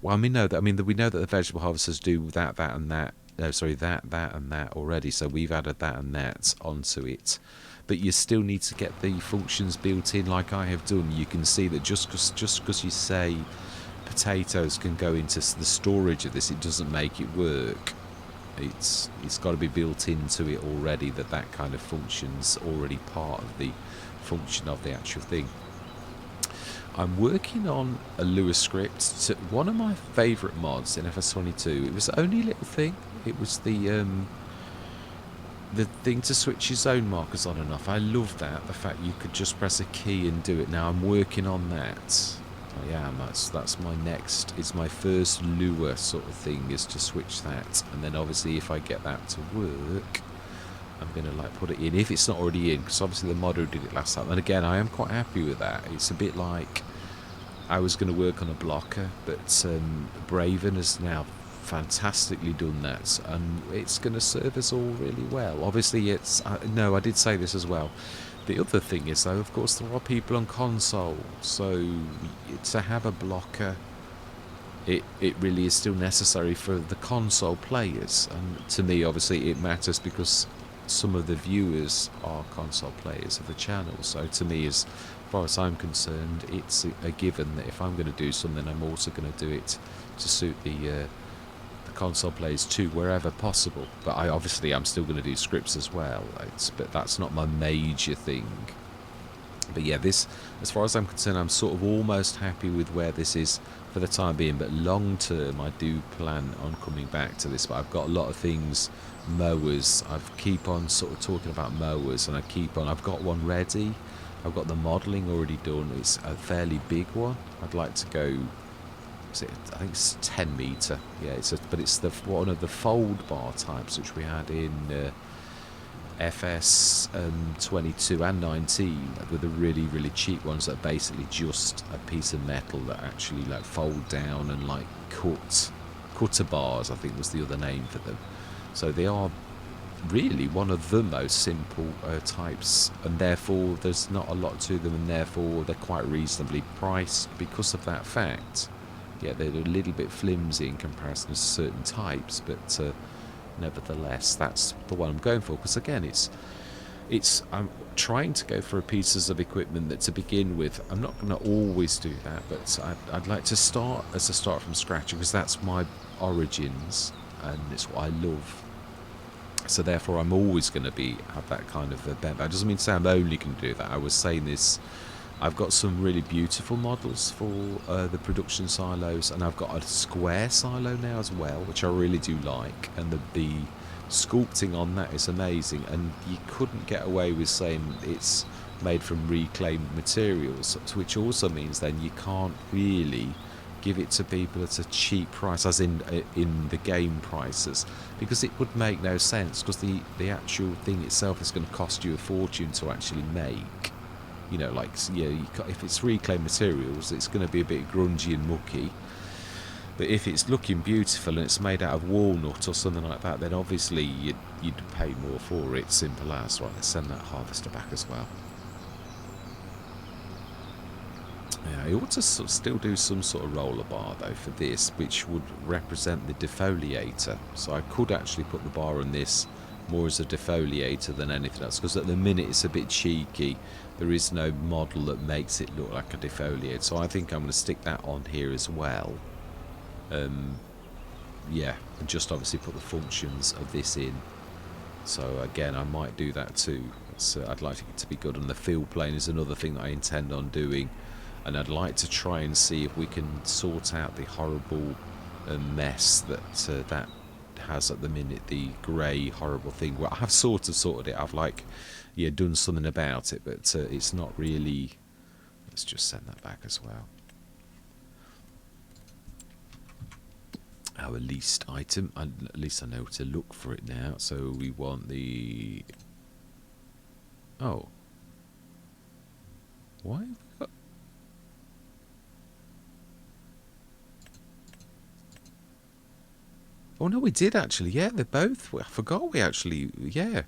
well, we know that the vegetable harvesters do that and that. No, sorry, that and that already. So we've added that and that onto it. But you still need to get the functions built in like I have done. You can see that just because you say potatoes can go into the storage of this, it doesn't make it work. It's got to be built into it already, that kind of function's already part of the function of the actual thing. I'm working on a Lua script. One of my favourite mods in FS22. It was only a little thing. It was the thing to switch your zone markers on and off. I love that. The fact you could just press a key and do it. Now I'm working on that. I am. That's my next. It's my first Lua sort of thing, is to switch that. And then obviously if I get that to work, I'm going to like put it in, if it's not already in, because obviously the modder did it last time. And again, I am quite happy with that. It's a bit like I was going to work on a blocker, but Braven has now fantastically done that, and it's going to serve us all really well. Obviously it's no, I did say this as well. The other thing is though, of course, there are people on console, so to have a blocker, it really is still necessary for the console players. And to me, obviously it matters because some of the viewers are console players of the channel. So to me, as far as I'm concerned, it's a given that if I'm going to do something, I'm also going to do it to suit the console players too, wherever possible. But I'm still going to do scripts as well. But that's not my major thing. But yeah, this, as far as I'm concerned, I'm sort of almost happy with where this is for the time being. But long term, I do plan on coming back to this. But I've got a lot of things, mowers. I keep on sort of talking about mowers, and I've got one ready. I've got the modelling already done. It's a fairly big one. I'd like to go. I think it's 10 metre. Yeah, but it's one of the fold bar types which we had in FS22 and 19, with the really cheap ones that are basically just a piece of metal that actually like fold down and like cutter bars, I think was the other name for them. So they are really one of the most simple types, and therefore there's not a lot to them, and therefore they're quite reasonably priced because of that fact. Yeah, they're a little bit flimsy in comparison to certain types, but nevertheless, that's the one I'm going for. Because again, I'm trying to go for pieces of equipment that, to begin with, I'm not going to always do that, but I'd like to start from scratch, because that's my origins and it's what I love. So therefore, I'm always going to have that kind of bent. That doesn't mean to say I'm only going to do that. I was saying this. I've got some really beautiful models for the production silos, and I've got a square silo now as well, which I really do like, and the sculpting on that is amazing, and you couldn't get away with saying it's made from reclaimed materials, which also means then you can't really give it to people at a cheap price, as in the game prices, because it would make no sense, because the actual thing itself is going to cost you a fortune to actually make. You know, like, yeah, if it's reclaimed materials, it's going to be a bit grungy and mucky. But if it's looking beautiful and it's made out of walnut or something like that, then obviously you'd pay more for it. Simple as. Right, let's send that harvester back as well. Yeah, I ought to still do some sort of roller bar though for this, which would represent the defoliator. So I could actually put the bar on this more as a defoliator than anything else, because at the minute it's a bit cheeky. There is no model that makes it look like a defoliator, so I think I'm going to stick that on here as well. Yeah, and just obviously put the functions of this in. So again, I might do that too. I'd like it to be good, and the field plane is another thing that I intend on doing, and I'd like to try and see if we can sort out the horrible mess that has at the minute, the grey horrible thing. Well, I've sort of sorted it. I've done something about it, but it's not really. Let's just send that back as well. Our least item, at least I know to look for it now. So we want the. Oh, why have we got? Oh no, we did actually. Yeah, they're both. I forgot we actually. Yeah,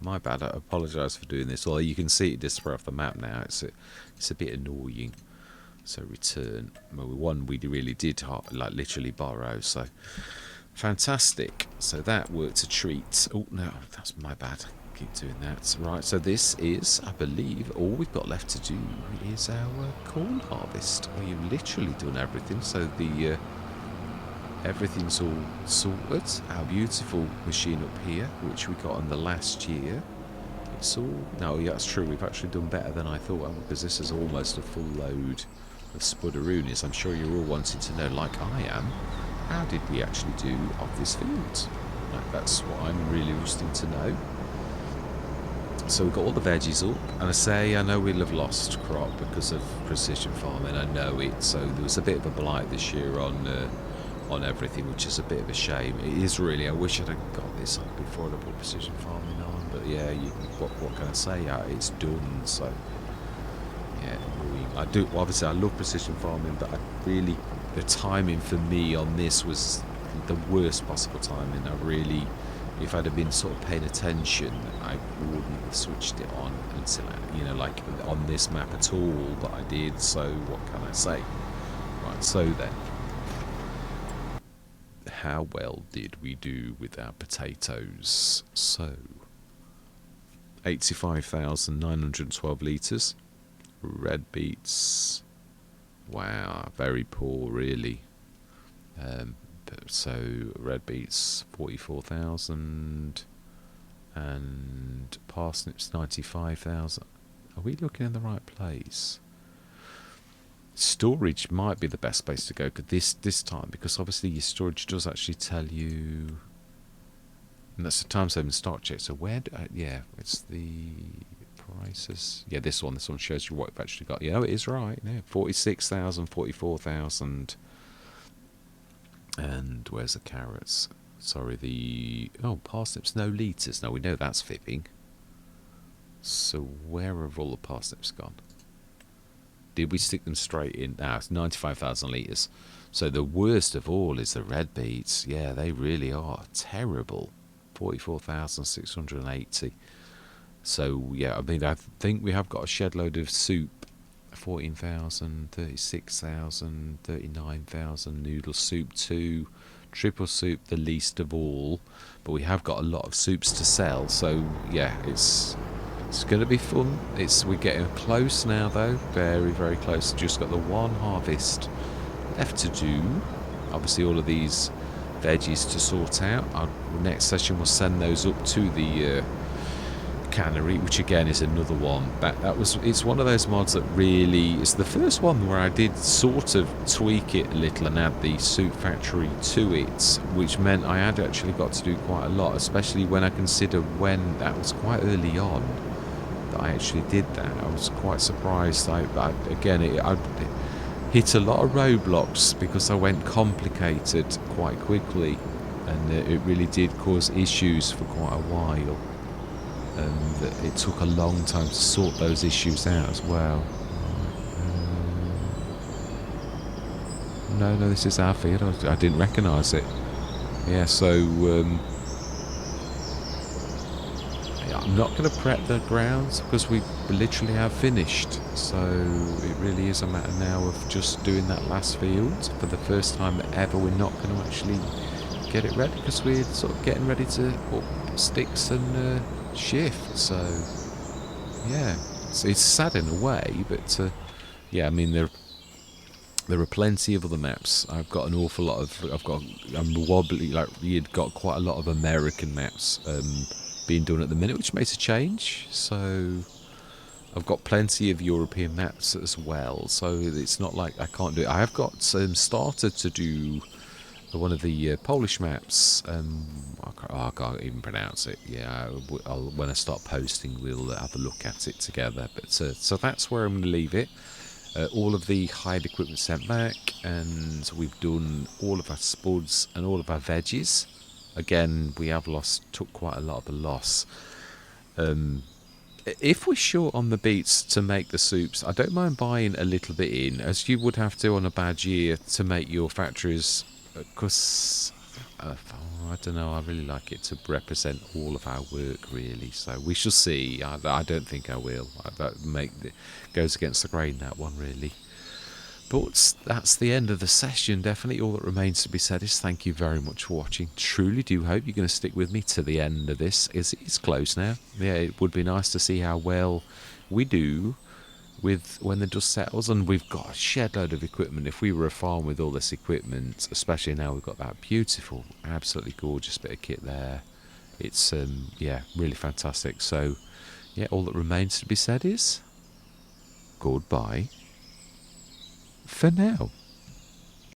my bad. I apologise for doing this. Although you can see it display off the map now. It's a bit annoying. So return. Well, one we really did like literally borrow. So fantastic. So that worked a treat. Oh no, that's my bad. Keep doing that. Right. So this is, I believe, all we've got left to do is our corn harvest. We've literally done everything. So the everything's all sorted. Our beautiful machine up here, which we got on the last year. It's all... No, yeah, that's true. We've actually done better than I thought, because this is almost a full load of spudderoonies. I'm sure you're all wanting to know, like I am, how did we actually do of this field? Like, that's what I'm really interested to know. So we've got all the veggies up, and I know we'll have lost crop because of precision farming. I know it. So there was a bit of a blight this year on everything, which is a bit of a shame. It is really. I wish I'd have got this up before I put precision farming on. But yeah, what can I say? It's done. So yeah, I do. Obviously, I love precision farming, but the timing for me on this was the worst possible timing. If I'd have been sort of paying attention, I wouldn't have switched it on until, like on this map at all, but I did, so what can I say? Right, so then, how well did we do with our potatoes? So, 85,912 litres. Red beets, wow, very poor really. So red beets 44,000 and parsnips 95,000. Are we looking in the right place? Storage might be the best place to go this time, because obviously your storage does actually tell you, and that's the time saving stock check. So where? Yeah, it's the prices. Yeah, this one shows you what we've actually got. Yeah, it is right. Yeah, 46,000, 44,000. And where's the carrots? Sorry, parsnips, no litres. No, we know that's fibbing. So where have all the parsnips gone? Did we stick them straight in? Now it's 95,000 litres. So the worst of all is the red beets. Yeah, they really are terrible. 44,680. So yeah, I mean, I think we have got a shed load of soup. 14,000, 36,000, 39,000 noodle soup 2, triple soup the least of all, but we have got a lot of soups to sell. So yeah, it's going to be fun. We're getting close now though, very very close. Just got the one harvest left to do. Obviously all of these veggies to sort out. Our next session we'll send those up to the cannery, which again is another one it's one of those mods that really, it's the first one where I did sort of tweak it a little and add the soup factory to it, which meant I had actually got to do quite a lot, especially when I consider when that was quite early on that I actually did that. I was quite surprised. I hit a lot of roadblocks because I went complicated quite quickly, and it really did cause issues for quite a while. And it took a long time to sort those issues out as well. No, this is our field. I didn't recognise it. Yeah, so I'm not going to prep the grounds because we literally have finished. So it really is a matter now of just doing that last field for the first time ever. We're not going to actually get it ready because we're sort of getting ready to put sticks and shift. So yeah, it's sad in a way, but yeah, I mean there are plenty of other maps. I'm wobbly, like you'd got quite a lot of American maps being done at the minute, which makes a change. So I've got plenty of European maps as well, so it's not like I can't do it. I have got started to do one of the Polish maps. I can't even pronounce it. Yeah, when I start posting, we'll have a look at it together. But so that's where I'm going to leave it. All of the hired equipment sent back, and we've done all of our spuds and all of our veggies. Again, we have took quite a lot of the loss. If we're short on the beets to make the soups, I don't mind buying a little bit in, as you would have to on a bad year to make your factories. Because I don't know. I really like it to represent all of our work, really. So we shall see. I don't think I will. Goes against the grain, that one, really. But that's the end of the session. Definitely all that remains to be said is thank you very much for watching. Truly do hope you're going to stick with me to the end of this. It's close now. Yeah, it would be nice to see how well we do with when the dust settles, and we've got a shed load of equipment. If we were a farm with all this equipment, especially now we've got that beautiful, absolutely gorgeous bit of kit there, it's yeah, really fantastic. So yeah, all that remains to be said is goodbye for now.